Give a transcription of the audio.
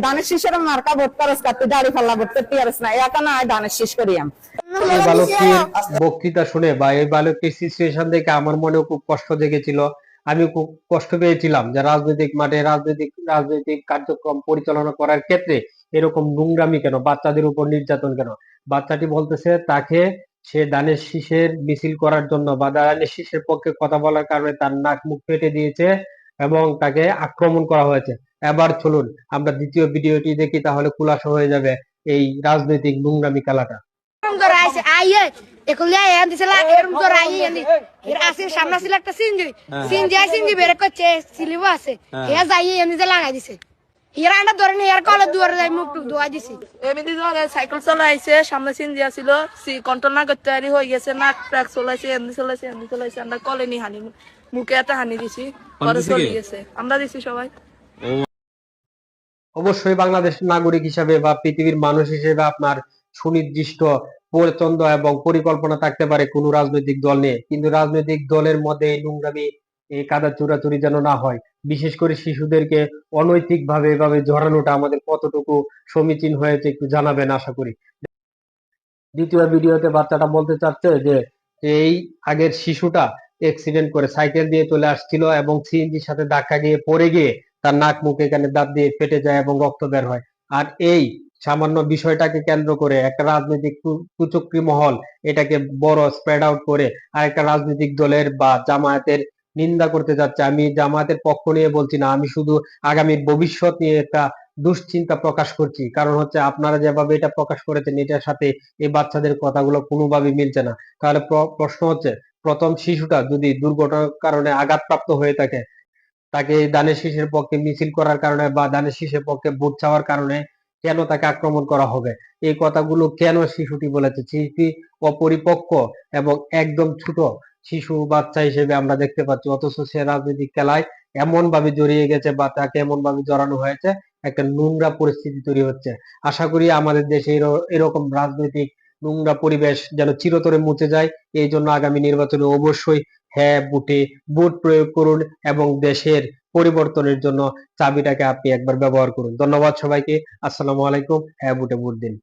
দানের শীষের মার্কা ভোট করস কাতে দাড়ি ফাল্লা ভোট করতে পারস না এটা না দানের শীষ করিয়াম। এই বালকটির বক্তৃতা শুনে বা এই বালকটির সিচুয়েশন দেখে আমার মনে খুব কষ্ট জেগেছিল। আমি খুব কষ্ট পেয়েছিলাম যে রাজনৈতিক মাঠে রাজনৈতিক কার্যক্রম পরিচালনা করার ক্ষেত্রে এরকম নোংরামি কেন, বাচ্চাদের উপর নির্যাতন কেন। বাচ্চাটি বলতেছে তাকে সে দানের শীষের মিছিল করার জন্য বা দানের শীষের পক্ষে কথা বলার কারণে তার নাক মুখ ফেটে দিয়েছে এবং তাকে আক্রমণ করা হয়েছে। এবার চলুন আমরা দ্বিতীয় ভিডিওটি দেখি, তাহলে খুলাসা হয়ে যাবে এই রাজনৈতিক নোংরামি খেলাটা। সামনে ছিল একটা সিনজি বের করছে সিলিব আছে যাই এমনি লাগাই দিছে হিরাটা ধরে নি এর কলে দুয়ারে যাই মুখ টুক ধোয়া দিছি এমনি ধরে সাইকেল চলাইছে সামনে সিনজি আছিল কন্ট্রোল না করতে পারি হয়ে গেছে নাক ট্রাক চলাইছে এমনি চলাইছে আমরা কলে নি হানি মুখে একটা হানি দিছি পরে চলে গেছে আমরা দিছি সবাই। অবশ্যই বাংলাদেশের নাগরিক হিসাবে বা পৃথিবীর মানুষ হিসেবে আপনার সুনির্দিষ্ট পছন্দ এবং পরিকল্পনা থাকতে পারে কোন রাজনৈতিক দল নিয়ে, কিন্তু রাজনৈতিক দলের মধ্যে এই নোংরামি এই কাদা চুরাচুরি যেন না হয়। বিশেষ করে শিশুদেরকে অনৈতিক ভাবে এভাবে জড়ানোটা আমাদের কতটুকু সমীচীন হয়েছে একটু জানাবেন আশা করি। দ্বিতীয় ভিডিওতে বাচ্চাটা বলতে চাচ্ছে যে এই আগের শিশুটা অ্যাক্সিডেন্ট করে সাইকেল দিয়ে চলে আসছিল এবং সিএনজির সাথে ধাক্কা গিয়ে পড়ে গিয়ে তার নাক মুখ এখানে দাঁত দিয়ে ফেটে যায় এবং রক্ত বের হয়। আর এই সামান্য বিষয়টাকে কেন্দ্র করে একটা রাজনৈতিক কুচক্রী মহল এটাকে বড় স্প্রেড আউট করে আর একটা রাজনৈতিক দলের বা জামায়াতের নিন্দা করতে যাচ্ছে। আমি জামায়াতের পক্ষ নিয়ে বলছি না, আমি শুধু আগামী ভবিষ্যৎ নিয়ে একটা দুশ্চিন্তা প্রকাশ করছি। কারণ হচ্ছে আপনারা যেভাবে এটা প্রকাশ করেছেন এটার সাথে এই বাচ্চাদের কথাগুলো কোনোভাবেই মিলছে না। তাহলে প্রশ্ন হচ্ছে, প্রথম শিশুটা যদি দুর্ঘটনার কারণে আঘাতপ্রাপ্ত হয়ে থাকে, তাকে দানের শীষের পক্ষে মিছিল করার কারণে বা দানের শীষের পক্ষে ভোট চাওয়ার কারণে কেন তাকে আক্রমণ করা হবে? এই কথাগুলো কেন শিশুটি বলেছে? শিশুটি অপরিপক্ক এবং একদম ছোট শিশু বাচ্চা হিসেবে আমরা দেখতে পাচ্ছি, অথচ সে রাজনৈতিক খেলায় এমন ভাবে জড়িয়ে গেছে বা তাকে এমন ভাবে জড়ানো হয়েছে, একটা নোংরা পরিস্থিতি তৈরি হচ্ছে। আশা করি আমাদের দেশে এরকম রাজনৈতিক নোংরা পরিবেশ যেন চিরতরে মুছে যায়। এই জন্য আগামী নির্বাচনে অবশ্যই হ্যাঁ বুটে ভোট প্রয়োগ করুন এবং দেশের পরিবর্তনের জন্য চাবিটাকে আপনি একবার ব্যবহার করুন। ধন্যবাদ সবাইকে। আসসালামু আলাইকুম। হ্যাঁ বুটে ভোট দিন।